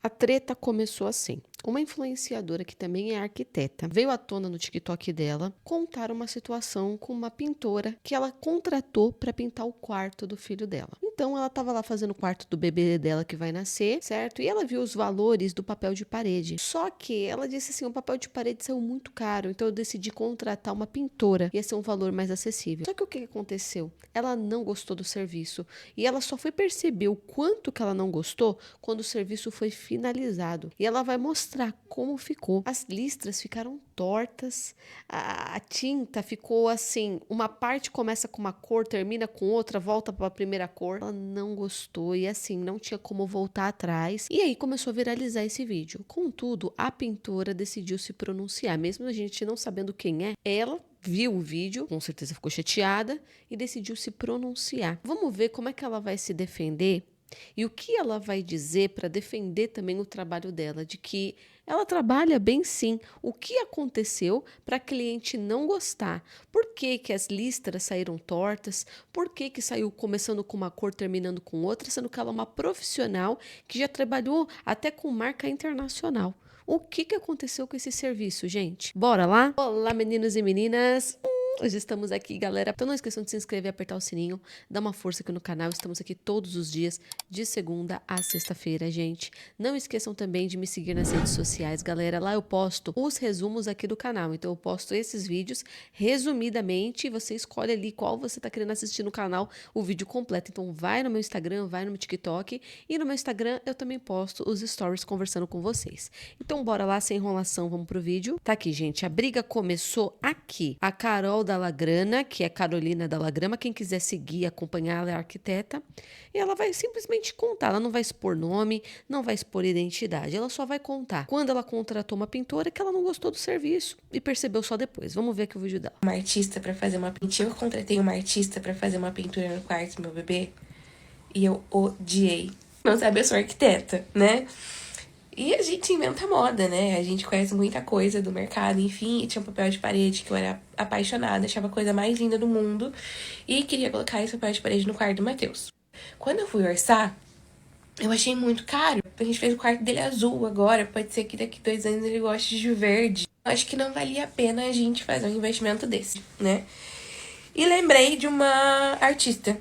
A treta começou assim. Uma influenciadora que também é arquiteta veio à tona no TikTok dela contar uma situação com uma pintora que ela contratou para pintar o quarto do filho dela. Então ela estava lá fazendo o quarto do bebê dela que vai nascer, certo? E ela viu os valores do papel de parede. Só que ela disse assim: o papel de parede saiu muito caro, então eu decidi contratar uma pintora. Ia ser um valor mais acessível. Só que o que aconteceu? Ela não gostou do serviço e ela só foi perceber o quanto que ela não gostou quando o serviço foi finalizado. E ela vai mostrar como ficou. As listras ficaram tortas, a tinta ficou assim, uma parte começa com uma cor, termina com outra, volta para a primeira cor. Ela não gostou e assim, não tinha como voltar atrás. E aí começou a viralizar esse vídeo. Contudo, a pintora decidiu se pronunciar, mesmo a gente não sabendo quem é, ela viu o vídeo, com certeza ficou chateada e decidiu se pronunciar. Vamos ver como é que ela vai se defender e o que ela vai dizer para defender também o trabalho dela, de que ela trabalha bem sim. O que aconteceu para a cliente não gostar? Por que que as listras saíram tortas? Por que que saiu começando com uma cor, terminando com outra, sendo que ela é uma profissional que já trabalhou até com marca internacional? O que que aconteceu com esse serviço, gente? Bora lá? Olá, meninos e meninas! Hoje estamos aqui, galera. Então não esqueçam de se inscrever e apertar o sininho, dar uma força aqui no canal. Estamos aqui todos os dias, de segunda a sexta-feira, gente. Não esqueçam também de me seguir nas redes sociais, galera. Lá eu posto os resumos aqui do canal. Então eu posto esses vídeos resumidamente. Você escolhe ali qual você está querendo assistir no canal, o vídeo completo. Então vai no meu Instagram, vai no meu TikTok. E no meu Instagram eu também posto os stories conversando com vocês. Então bora lá, sem enrolação, vamos pro vídeo. Tá aqui, gente. A briga começou aqui. A Carol Dallagrana, que é Carolina Dallagrama, quem quiser seguir, acompanhar, ela é arquiteta, e ela vai simplesmente contar, ela não vai expor nome, não vai expor identidade, ela só vai contar quando ela contratou uma pintora que ela não gostou do serviço e percebeu só depois. Vamos ver aqui o vídeo dela. Uma artista pra fazer uma pintura. Eu contratei uma artista pra fazer uma pintura no quarto do meu bebê e eu odiei. Não sabe, eu sou arquiteta, né? E a gente inventa moda, né? A gente conhece muita coisa do mercado, enfim. E tinha um papel de parede que eu era apaixonada, achava a coisa mais linda do mundo. E queria colocar esse papel de parede no quarto do Matheus. Quando eu fui orçar, eu achei muito caro. A gente fez o quarto dele azul agora. Pode ser que daqui 2 anos ele goste de verde. Eu acho que não valia a pena a gente fazer um investimento desse, né? E lembrei de uma artista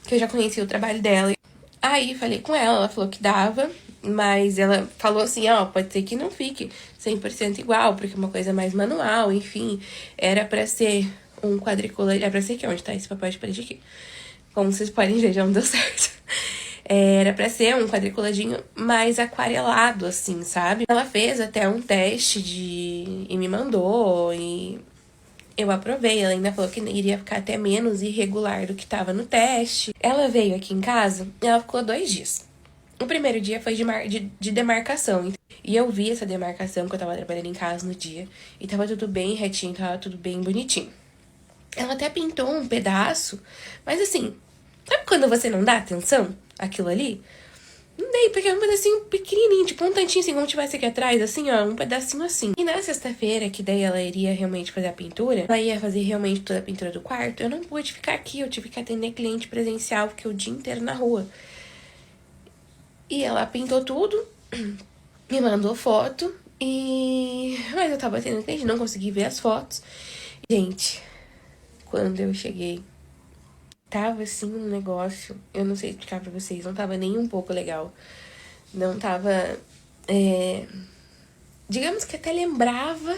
que eu já conhecia o trabalho dela. Aí falei com ela falou que dava. Mas ela falou assim, ó, pode ser que não fique 100% igual, porque é uma coisa mais manual, enfim. Era pra ser um quadriculado, era pra ser aqui, onde tá esse papel de parede aqui. Como vocês podem ver, já não deu certo. Era pra ser um quadriculadinho mais aquarelado, assim, sabe? Ela fez até um teste e me mandou, e eu aprovei. Ela ainda falou que iria ficar até menos irregular do que tava no teste. Ela veio aqui em casa e ela ficou 2 dias. O primeiro dia foi de demarcação. E eu vi essa demarcação que eu tava trabalhando em casa no dia. E tava tudo bem retinho, tava tudo bem bonitinho. Ela até pintou um pedaço. Mas assim, sabe quando você não dá atenção àquilo ali? Não dei, porque é um pedacinho pequenininho, tipo um tantinho assim, como tivesse aqui atrás, assim, ó, um pedacinho assim. E na sexta-feira, que daí ela iria realmente fazer a pintura, ela ia fazer realmente toda a pintura do quarto, eu não pude ficar aqui, eu tive que atender cliente presencial, porque o dia inteiro na rua. E ela pintou tudo, me mandou foto, mas eu tava tendo cliente, não consegui ver as fotos. Gente, quando eu cheguei, tava assim um negócio, eu não sei explicar pra vocês, não tava nem um pouco legal. Não tava, digamos que até lembrava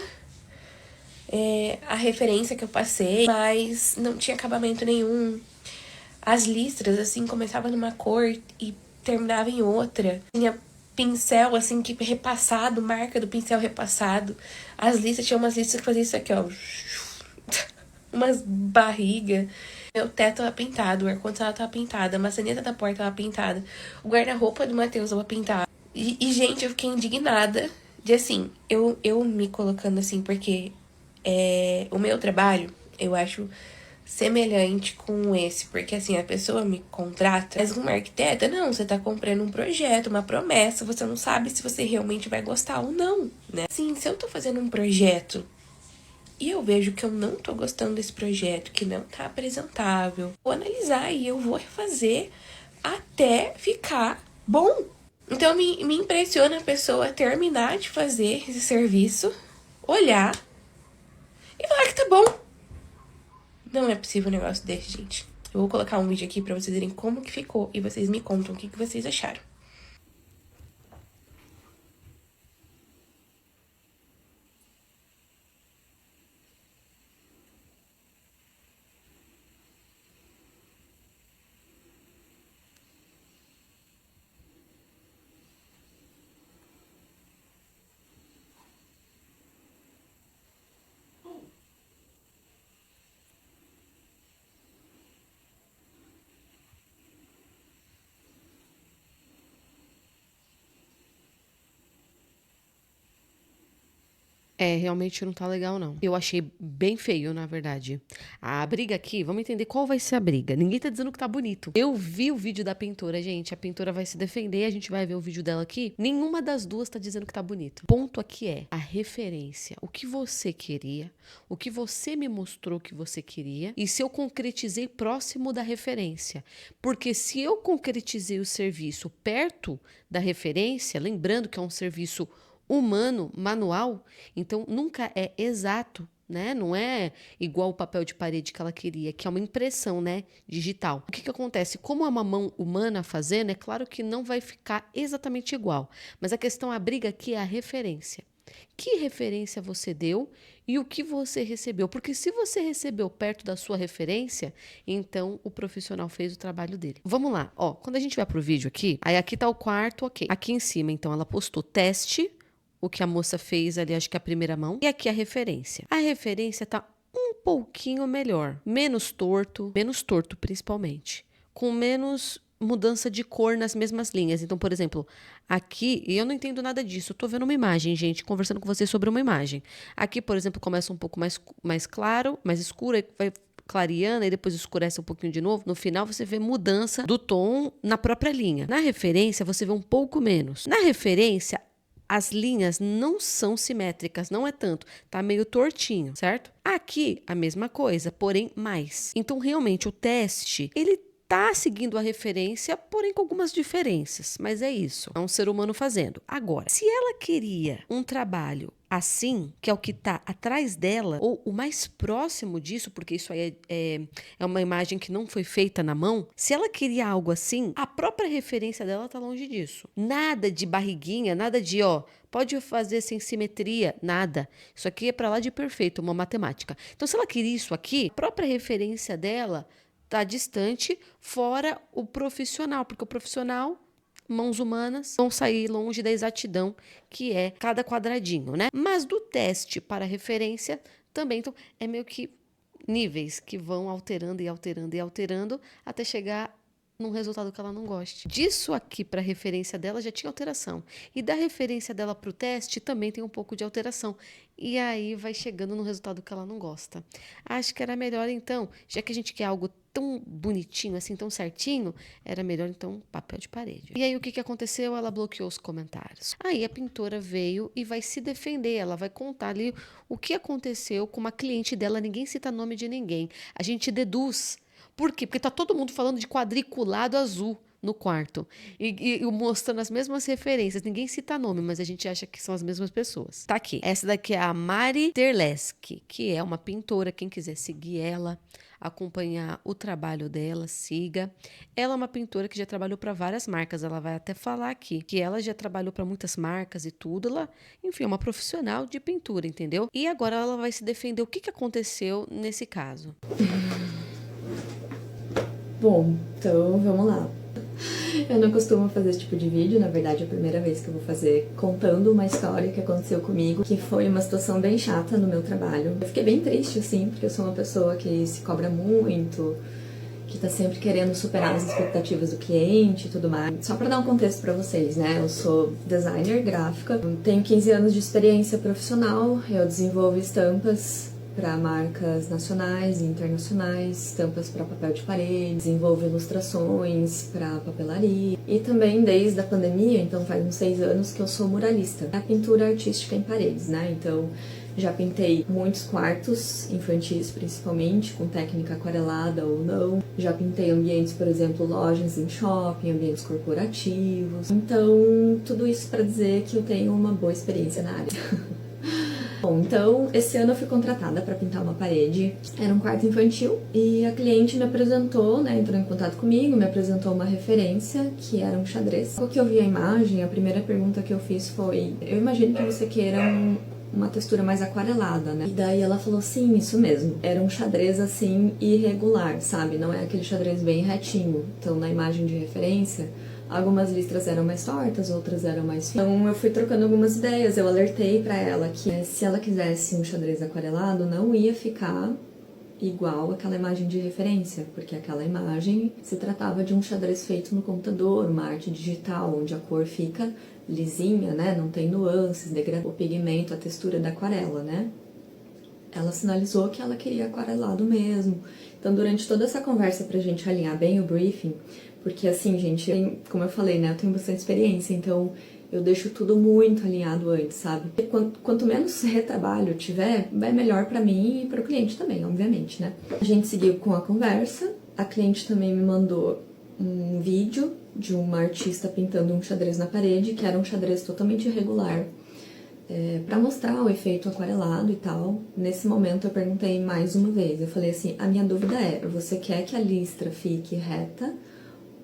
a referência que eu passei, mas não tinha acabamento nenhum. As listras, assim, começavam numa cor e terminava em outra. Tinha pincel, assim, que repassado, marca do pincel repassado. As listas, tinha umas listas que faziam isso aqui, ó. Umas barriga. Meu teto tava pintado, o ar-condicionado tava pintado, a maçaneta da porta tava pintada, o guarda-roupa do Matheus tava pintado. E, gente, eu fiquei indignada de, assim, eu me colocando assim, porque o meu trabalho, eu acho semelhante com esse, porque assim, a pessoa me contrata, mas uma arquiteta, não, você tá comprando um projeto, uma promessa, você não sabe se você realmente vai gostar ou não, né? Assim, se eu tô fazendo um projeto e eu vejo que eu não tô gostando desse projeto, que não tá apresentável, vou analisar e eu vou refazer até ficar bom, Então me impressiona a pessoa terminar de fazer esse serviço, olhar e falar que tá bom. Não é possível um negócio desse, gente. Eu vou colocar um vídeo aqui pra vocês verem como que ficou e vocês me contam o que vocês acharam. É, realmente não tá legal, não. Eu achei bem feio, na verdade. A briga aqui, vamos entender qual vai ser a briga. Ninguém tá dizendo que tá bonito. Eu vi o vídeo da pintora, gente. A pintora vai se defender, a gente vai ver o vídeo dela aqui. Nenhuma das duas tá dizendo que tá bonito. O ponto aqui é a referência. O que você queria, o que você me mostrou que você queria e se eu concretizei próximo da referência. Porque se eu concretizei o serviço perto da referência, lembrando que é um serviço humano, manual, então nunca é exato, né? Não é igual o papel de parede que ela queria, que é uma impressão, né, digital. O que acontece? Como é uma mão humana fazendo, é claro que não vai ficar exatamente igual, mas a questão, a briga aqui é a referência. Que referência você deu e o que você recebeu? Porque se você recebeu perto da sua referência, então o profissional fez o trabalho dele. Vamos lá, ó, quando a gente vai pro vídeo aqui, aí aqui tá o quarto, ok. Aqui em cima, então, ela postou teste, o que a moça fez ali, acho que a primeira mão. E aqui a referência. A referência tá um pouquinho melhor. Menos torto principalmente. Com menos mudança de cor nas mesmas linhas. Então, por exemplo, aqui, e eu não entendo nada disso, eu tô vendo uma imagem, gente, conversando com vocês sobre uma imagem. Aqui, por exemplo, começa um pouco mais claro, mais escuro, aí vai clareando e depois escurece um pouquinho de novo. No final, você vê mudança do tom na própria linha. Na referência, você vê um pouco menos. Na referência, as linhas não são simétricas, não é tanto, tá meio tortinho, certo? Aqui, a mesma coisa, porém mais. Então, realmente, o teste, ele tá seguindo a referência, porém com algumas diferenças, mas é isso, é um ser humano fazendo. Agora, se ela queria um trabalho assim, que é o que tá atrás dela, ou o mais próximo disso, porque isso aí é uma imagem que não foi feita na mão, se ela queria algo assim, a própria referência dela tá longe disso. Nada de barriguinha, nada de, ó, pode fazer sem simetria, nada. Isso aqui é pra lá de perfeito, uma matemática. Então, se ela queria isso aqui, a própria referência dela tá distante, fora o profissional, porque o profissional, mãos humanas, vão sair longe da exatidão, que é cada quadradinho, né? Mas do teste para referência, também, então, é meio que níveis que vão alterando e alterando e alterando até chegar num resultado que ela não goste. Disso aqui para a referência dela já tinha alteração. E da referência dela para o teste também tem um pouco de alteração. E aí vai chegando no resultado que ela não gosta. Acho que era melhor então, já que a gente quer algo tão bonitinho, assim, tão certinho, era melhor então papel de parede. E aí o que aconteceu? Ela bloqueou os comentários. Aí a pintora veio e vai se defender, ela vai contar ali o que aconteceu com uma cliente dela, ninguém cita nome de ninguém. A gente deduz. Por quê? Porque tá todo mundo falando de quadriculado azul no quarto. E mostrando as mesmas referências. Ninguém cita nome, mas a gente acha que são as mesmas pessoas. Tá aqui. Essa daqui é a Mari Terleski, que é uma pintora. Quem quiser seguir ela, acompanhar o trabalho dela, siga. Ela é uma pintora que já trabalhou para várias marcas. Ela vai até falar aqui que ela já trabalhou para muitas marcas e tudo. Ela, enfim, é uma profissional de pintura, entendeu? E agora ela vai se defender o que aconteceu nesse caso. Bom, então vamos lá. Eu não costumo fazer esse tipo de vídeo, na verdade é a primeira vez que eu vou fazer contando uma história que aconteceu comigo, que foi uma situação bem chata no meu trabalho. Eu fiquei bem triste, assim, porque eu sou uma pessoa que se cobra muito, que tá sempre querendo superar as expectativas do cliente e tudo mais. Só pra dar um contexto pra vocês, né, eu sou designer gráfica, tenho 15 anos de experiência profissional, eu desenvolvo estampas para marcas nacionais e internacionais, estampas para papel de parede, desenvolvo ilustrações para papelaria. E também desde a pandemia, então faz uns 6 anos que eu sou muralista. É a pintura artística em paredes, né? Então já pintei muitos quartos infantis, principalmente, com técnica aquarelada ou não. Já pintei ambientes, por exemplo, lojas em shopping, ambientes corporativos. Então, tudo isso para dizer que eu tenho uma boa experiência na área. Bom, então, esse ano eu fui contratada para pintar uma parede. Era um quarto infantil e a cliente me apresentou, né, entrou em contato comigo, me apresentou uma referência, que era um xadrez. Quando eu vi a imagem, a primeira pergunta que eu fiz foi: eu imagino que você queira uma textura mais aquarelada, né? E daí ela falou: sim, isso mesmo. Era um xadrez, assim, irregular, sabe? Não é aquele xadrez bem retinho. Então, na imagem de referência, algumas listras eram mais tortas, outras eram mais finas. Então eu fui trocando algumas ideias, eu alertei pra ela que se ela quisesse um xadrez aquarelado, não ia ficar igual aquela imagem de referência, porque aquela imagem se tratava de um xadrez feito no computador, uma arte digital, onde a cor fica lisinha, né? Não tem nuances, o pigmento, a textura da aquarela, né? Ela sinalizou que ela queria aquarelado mesmo. Então, durante toda essa conversa pra gente alinhar bem o briefing, porque assim, gente, como eu falei, né, eu tenho bastante experiência, então eu deixo tudo muito alinhado antes, sabe? Quanto menos retrabalho tiver, vai melhor pra mim e pro cliente também, obviamente, né? A gente seguiu com a conversa, a cliente também me mandou um vídeo de uma artista pintando um xadrez na parede, que era um xadrez totalmente irregular, para mostrar o efeito aquarelado e tal. Nesse momento eu perguntei mais uma vez, eu falei assim: a minha dúvida é, você quer que a listra fique reta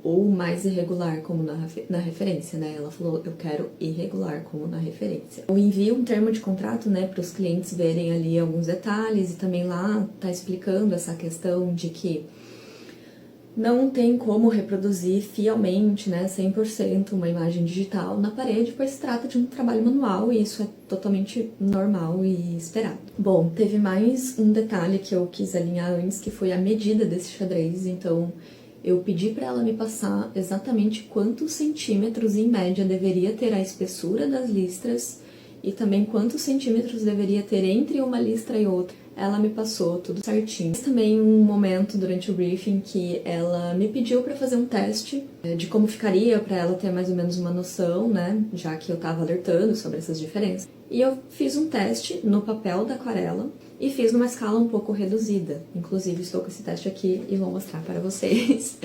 ou mais irregular como na referência, né? Ela falou: eu quero irregular como na referência. Eu envio um termo de contrato, né, para os clientes verem ali alguns detalhes, e também lá tá explicando essa questão de que não tem como reproduzir fielmente, né, 100% uma imagem digital na parede, pois se trata de um trabalho manual e isso é totalmente normal e esperado. Bom, teve mais um detalhe que eu quis alinhar antes, que foi a medida desse xadrez. Então, eu pedi para ela me passar exatamente quantos centímetros em média deveria ter a espessura das listras e também quantos centímetros deveria ter entre uma listra e outra. Ela me passou tudo certinho. Mas também um momento durante o briefing que ela me pediu para fazer um teste de como ficaria, para ela ter mais ou menos uma noção, né, já que eu estava alertando sobre essas diferenças. E eu fiz um teste no papel da aquarela e fiz numa escala um pouco reduzida. Inclusive, estou com esse teste aqui e vou mostrar para vocês.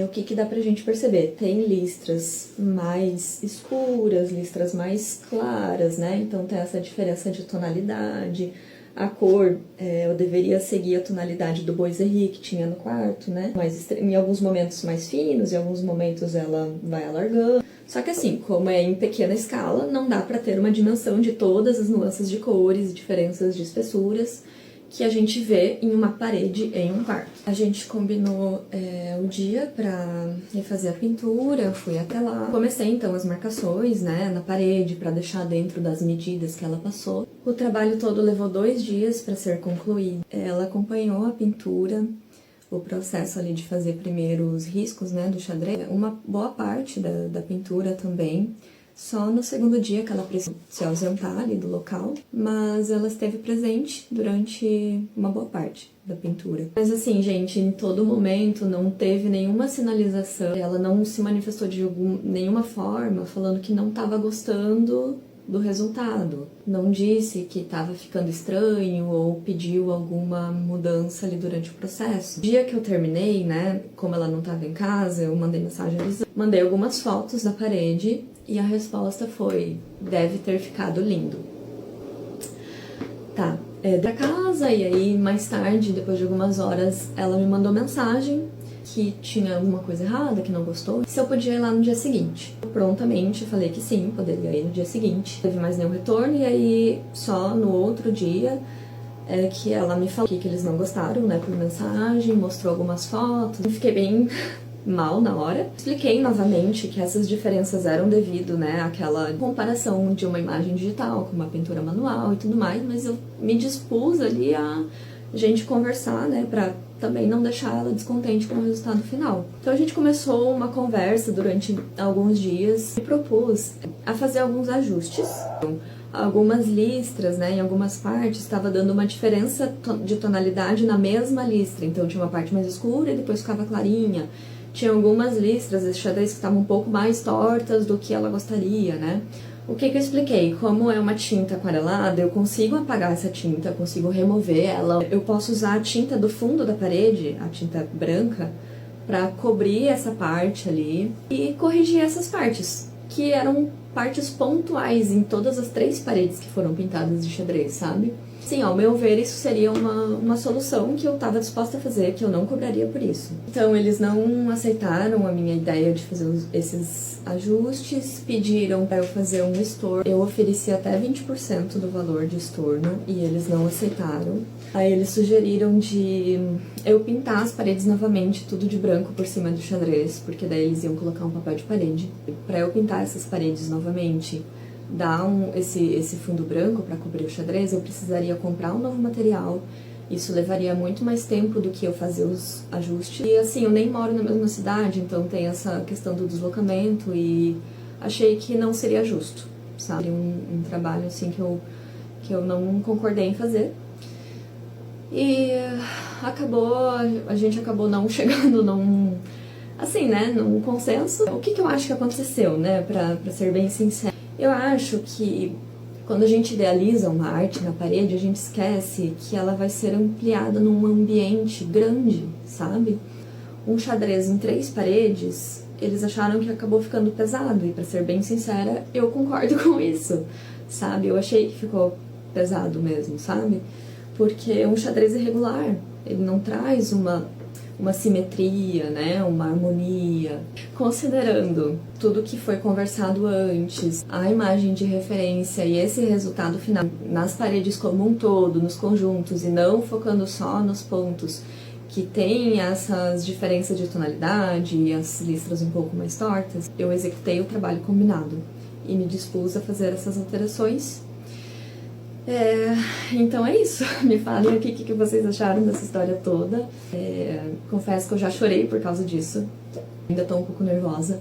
O que dá pra gente perceber? Tem listras mais escuras, listras mais claras, né? Então tem essa diferença de tonalidade. A cor, eu deveria seguir a tonalidade do boiserie que tinha no quarto, né? Mas em alguns momentos mais finos, em alguns momentos ela vai alargando. Só que assim, como é em pequena escala, não dá pra ter uma dimensão de todas as nuances de cores, diferenças de espessuras que a gente vê em uma parede em um quarto. A gente combinou o dia pra ir fazer a pintura, eu fui até lá. Comecei então as marcações, né, na parede pra deixar dentro das medidas que ela passou. O trabalho todo levou 2 dias pra ser concluído. Ela acompanhou a pintura, o processo ali de fazer primeiro os riscos, né, do xadrez. Uma boa parte da pintura também. Só no segundo dia que ela precisou se ausentar ali do local, mas ela esteve presente durante uma boa parte da pintura. Mas assim, gente, em todo momento não teve nenhuma sinalização, ela não se manifestou de nenhuma forma falando que não estava gostando do resultado. Não disse que estava ficando estranho ou pediu alguma mudança ali durante o processo. No dia que eu terminei, né, como ela não estava em casa, eu mandei mensagem avisando. Mandei algumas fotos da parede e a resposta foi: deve ter ficado lindo. Tá, da casa, e aí mais tarde, depois de algumas horas, ela me mandou mensagem que tinha alguma coisa errada, que não gostou, se eu podia ir lá no dia seguinte. Eu prontamente falei que sim, poderia ir no dia seguinte. Não teve mais nenhum retorno, e aí só no outro dia que ela me falou que eles não gostaram, né, por mensagem, mostrou algumas fotos. Eu fiquei bem mal na hora. Expliquei novamente que essas diferenças eram devido, né, àquela comparação de uma imagem digital com uma pintura manual e tudo mais, mas eu me dispus ali a gente conversar, né, pra também não deixar ela descontente com o resultado final. Então a gente começou uma conversa durante alguns dias e propus a fazer alguns ajustes. Algumas listras, né, em algumas partes, estava dando uma diferença de tonalidade na mesma listra. Então tinha uma parte mais escura e depois ficava clarinha. Tinha algumas listras de xadrez que estavam um pouco mais tortas do que ela gostaria, né? O que eu expliquei? Como é uma tinta aquarelada, eu consigo apagar essa tinta, eu consigo remover ela. Eu posso usar a tinta do fundo da parede, a tinta branca, para cobrir essa parte ali e corrigir essas partes, que eram partes pontuais em todas as 3 paredes que foram pintadas de xadrez, sabe? Sim, ao meu ver, isso seria uma solução que eu estava disposta a fazer, que eu não cobraria por isso. Então, eles não aceitaram a minha ideia de fazer esses ajustes, pediram para eu fazer um estorno. Eu ofereci até 20% do valor de estorno e eles não aceitaram. Aí eles sugeriram de eu pintar as paredes novamente, tudo de branco por cima do xadrez, porque daí eles iam colocar um papel de parede. Para eu pintar essas paredes novamente, dar esse fundo branco para cobrir o xadrez, eu precisaria comprar um novo material. Isso levaria muito mais tempo do que eu fazer os ajustes. E assim, eu nem moro na mesma cidade, então tem essa questão do deslocamento e achei que não seria justo, sabe? Um trabalho assim que eu não concordei em fazer. E a gente acabou não chegando num consenso. O que eu acho que aconteceu, né, pra ser bem sincero? Eu acho que quando a gente idealiza uma arte na parede, a gente esquece que ela vai ser ampliada num ambiente grande, sabe? Um xadrez em 3 paredes, eles acharam que acabou ficando pesado, e pra ser bem sincera, eu concordo com isso, sabe? Eu achei que ficou pesado mesmo, sabe? Porque um xadrez irregular, ele não traz uma simetria, né, uma harmonia. Considerando tudo que foi conversado antes, a imagem de referência e esse resultado final nas paredes como um todo, nos conjuntos, e não focando só nos pontos que tem essas diferenças de tonalidade e as listras um pouco mais tortas, eu executei o trabalho combinado e me dispus a fazer essas alterações. Então é isso. Me falem aqui o que vocês acharam dessa história toda. Confesso que eu já chorei por causa disso. Ainda tô um pouco nervosa.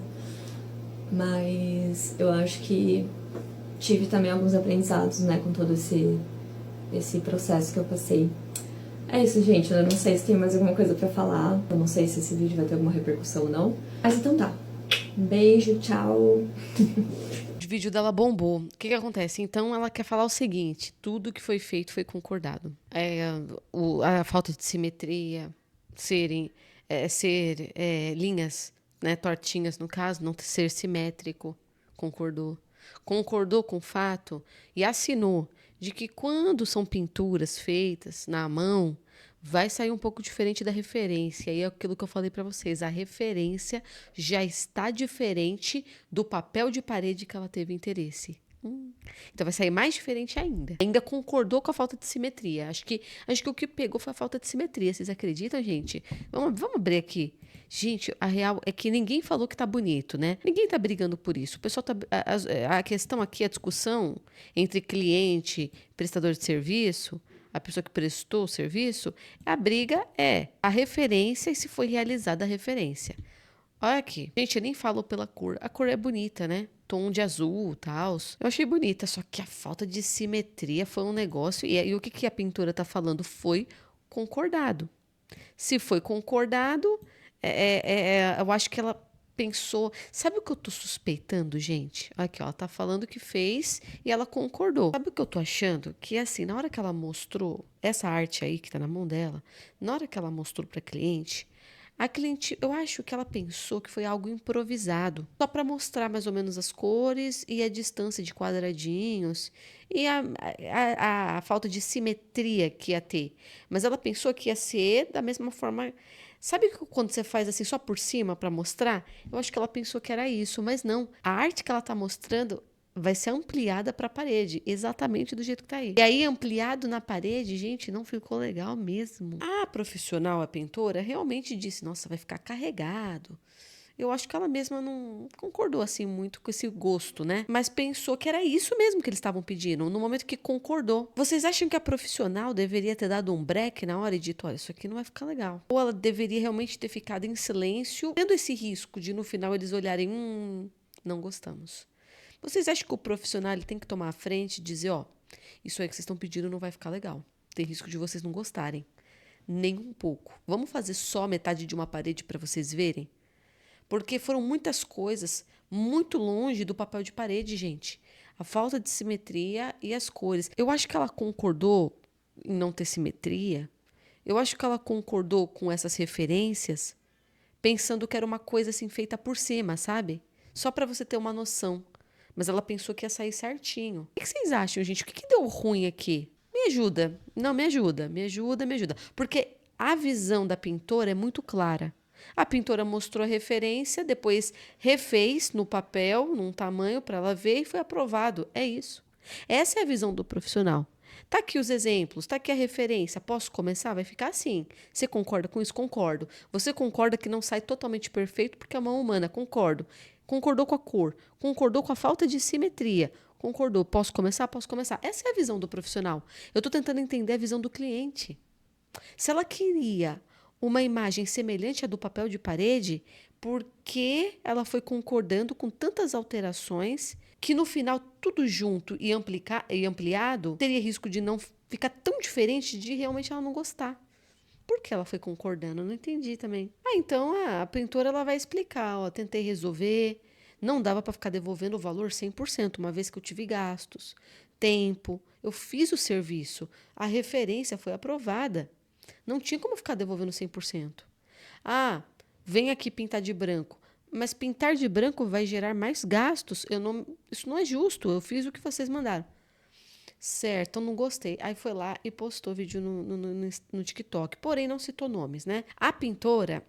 Mas eu acho que tive também alguns aprendizados, né, com todo esse processo que eu passei. É isso, gente. Eu não sei se tem mais alguma coisa pra falar. Eu não sei se esse vídeo vai ter alguma repercussão ou não. Mas então tá. Um beijo, tchau. O vídeo dela bombou. O que acontece? Então, ela quer falar o seguinte: tudo que foi feito foi concordado. A falta de simetria, ser linhas, né, tortinhas no caso, não ser simétrico, concordou. Concordou com o fato e assinou de que quando são pinturas feitas na mão, vai sair um pouco diferente da referência. E é aquilo que eu falei para vocês. A referência já está diferente do papel de parede que ela teve interesse. Então vai sair mais diferente ainda. Ainda concordou com a falta de simetria. Acho que o que pegou foi a falta de simetria. Vocês acreditam, gente? Vamos abrir aqui. Gente, a real é que ninguém falou que tá bonito, né? Ninguém tá brigando por isso. O pessoal tá. A questão aqui, a discussão entre cliente e prestador de serviço, a pessoa que prestou o serviço, a briga é a referência e se foi realizada a referência. Olha aqui. Gente, eu nem falo pela cor. A cor é bonita, né? Tom de azul e tal. Eu achei bonita, só que a falta de simetria foi um negócio. E o que a pintura tá falando foi concordado. Se foi concordado, eu acho que ela pensou... Sabe o que eu tô suspeitando, gente? Aqui, ó, ela tá falando que fez e ela concordou. Sabe o que eu tô achando? Que, assim, na hora que ela mostrou essa arte aí que tá na mão dela, na hora que ela mostrou pra cliente... A cliente, eu acho que ela pensou que foi algo improvisado, só para mostrar mais ou menos as cores e a distância de quadradinhos e a falta de simetria que ia ter. Mas ela pensou que ia ser da mesma forma. Sabe quando você faz assim só por cima para mostrar? Eu acho que ela pensou que era isso, mas não. A arte que ela está mostrando vai ser ampliada para a parede, exatamente do jeito que tá aí. E aí, ampliado na parede, gente, não ficou legal mesmo. A profissional, a pintora, realmente disse, nossa, vai ficar carregado. Eu acho que ela mesma não concordou assim muito com esse gosto, né? Mas pensou que era isso mesmo que eles estavam pedindo, no momento que concordou. Vocês acham que a profissional deveria ter dado um break na hora e dito, olha, isso aqui não vai ficar legal? Ou ela deveria realmente ter ficado em silêncio, tendo esse risco de no final eles olharem, não gostamos. Vocês acham que o profissional ele tem que tomar a frente e dizer, ó, isso aí que vocês estão pedindo não vai ficar legal. Tem risco de vocês não gostarem. Nem um pouco. Vamos fazer só metade de uma parede para vocês verem? Porque foram muitas coisas muito longe do papel de parede, gente. A falta de simetria e as cores. Eu acho que ela concordou em não ter simetria. Eu acho que ela concordou com essas referências, pensando que era uma coisa assim feita por cima, sabe? Só para você ter uma noção. Mas ela pensou que ia sair certinho. O que vocês acham, gente? O que deu ruim aqui? Me ajuda. Não, me ajuda. Me ajuda, me ajuda. Porque a visão da pintora é muito clara. A pintora mostrou a referência, depois refez no papel, num tamanho para ela ver e foi aprovado. É isso. Essa é a visão do profissional. Tá aqui os exemplos, tá aqui a referência. Posso começar? Vai ficar assim. Você concorda com isso? Concordo. Você concorda que não sai totalmente perfeito porque é uma mão humana? Concordo. Concordou com a cor, concordou com a falta de simetria. Concordou. Posso começar? Posso começar. Essa é a visão do profissional. Eu estou tentando entender a visão do cliente. Se ela queria uma imagem semelhante à do papel de parede, por que ela foi concordando com tantas alterações que no final tudo junto e ampliado teria risco de não ficar tão diferente de realmente ela não gostar? Por que ela foi concordando? Eu não entendi também. Então a pintora ela vai explicar, ó, tentei resolver, não dava para ficar devolvendo o valor 100%, uma vez que eu tive gastos, tempo, eu fiz o serviço, a referência foi aprovada. Não tinha como ficar devolvendo 100%. Ah, vem aqui pintar de branco. Mas pintar de branco vai gerar mais gastos. Isso não é justo. Eu fiz o que vocês mandaram. Certo, eu não gostei. Aí foi lá e postou vídeo no TikTok. Porém, não citou nomes, né? A pintora,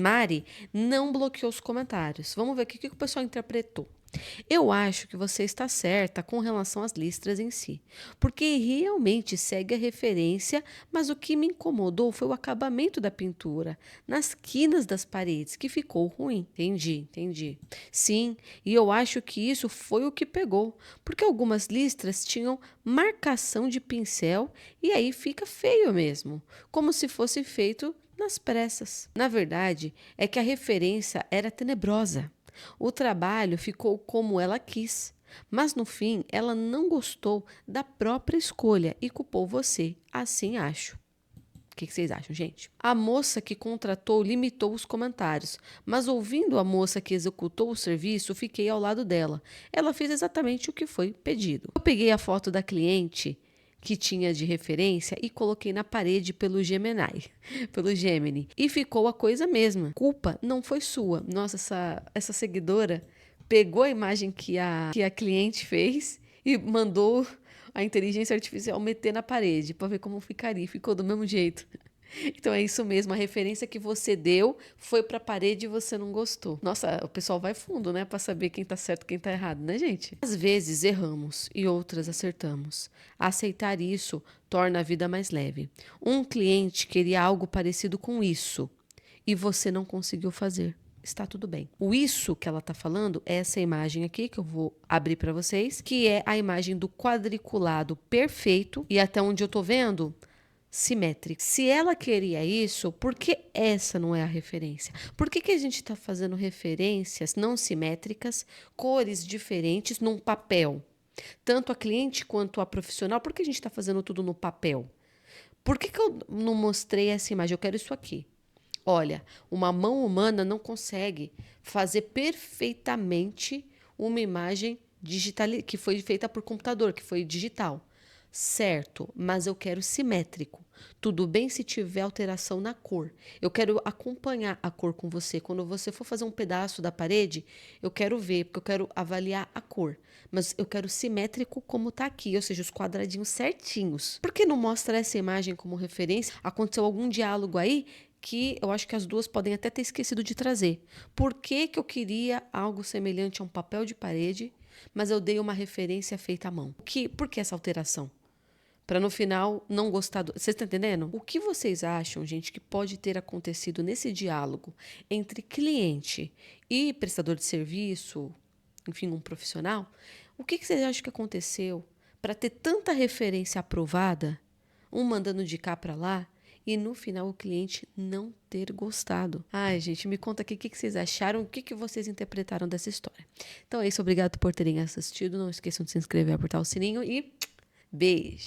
Mari, não bloqueou os comentários. Vamos ver aqui o que o pessoal interpretou. Eu acho que você está certa com relação às listras em si, porque realmente segue a referência, mas o que me incomodou foi o acabamento da pintura, nas quinas das paredes, que ficou ruim. Entendi. Sim, e eu acho que isso foi o que pegou, porque algumas listras tinham marcação de pincel e aí fica feio mesmo, como se fosse feito nas pressas. Na verdade, é que a referência era tenebrosa. O trabalho ficou como ela quis, mas no fim ela não gostou da própria escolha e culpou você. Assim acho. O que vocês acham, gente? A moça que contratou limitou os comentários, mas ouvindo a moça que executou o serviço, fiquei ao lado dela. Ela fez exatamente o que foi pedido. Eu peguei a foto da cliente que tinha de referência e coloquei na parede pelo Gemini. E ficou a coisa mesma. Culpa não foi sua. Nossa, essa seguidora pegou a imagem que a cliente fez e mandou a inteligência artificial meter na parede para ver como ficaria. Ficou do mesmo jeito. Então é isso mesmo, a referência que você deu foi para a parede e você não gostou. Nossa, o pessoal vai fundo, né, para saber quem tá certo e quem tá errado, né, gente? Às vezes erramos e outras acertamos. Aceitar isso torna a vida mais leve. Um cliente queria algo parecido com isso e você não conseguiu fazer. Está tudo bem. O isso que ela está falando é essa imagem aqui que eu vou abrir para vocês, que é a imagem do quadriculado perfeito e até onde eu tô vendo, simétrico. Se ela queria isso, por que essa não é a referência? Por que a gente está fazendo referências não simétricas, cores diferentes num papel? Tanto a cliente quanto a profissional, por que a gente está fazendo tudo no papel? Por que eu não mostrei essa imagem? Eu quero isso aqui. Olha, uma mão humana não consegue fazer perfeitamente uma imagem digital que foi feita por computador, que foi digital. Certo, mas eu quero simétrico. Tudo bem se tiver alteração na cor. Eu quero acompanhar a cor com você. Quando você for fazer um pedaço da parede, eu quero ver, porque eu quero avaliar a cor. Mas eu quero simétrico como está aqui, ou seja, os quadradinhos certinhos. Por que não mostra essa imagem como referência? Aconteceu algum diálogo aí que eu acho que as duas podem até ter esquecido de trazer. Por que eu queria algo semelhante a um papel de parede, mas eu dei uma referência feita à mão? Por que essa alteração? Pra no final não gostar do... Vocês estão entendendo? O que vocês acham, gente, que pode ter acontecido nesse diálogo entre cliente e prestador de serviço, enfim, um profissional? O que vocês acham que aconteceu para ter tanta referência aprovada, um mandando de cá para lá, e no final o cliente não ter gostado? Ai, gente, me conta aqui o que vocês acharam, o que vocês interpretaram dessa história. Então é isso, obrigado por terem assistido. Não esqueçam de se inscrever, apertar o sininho e beijo!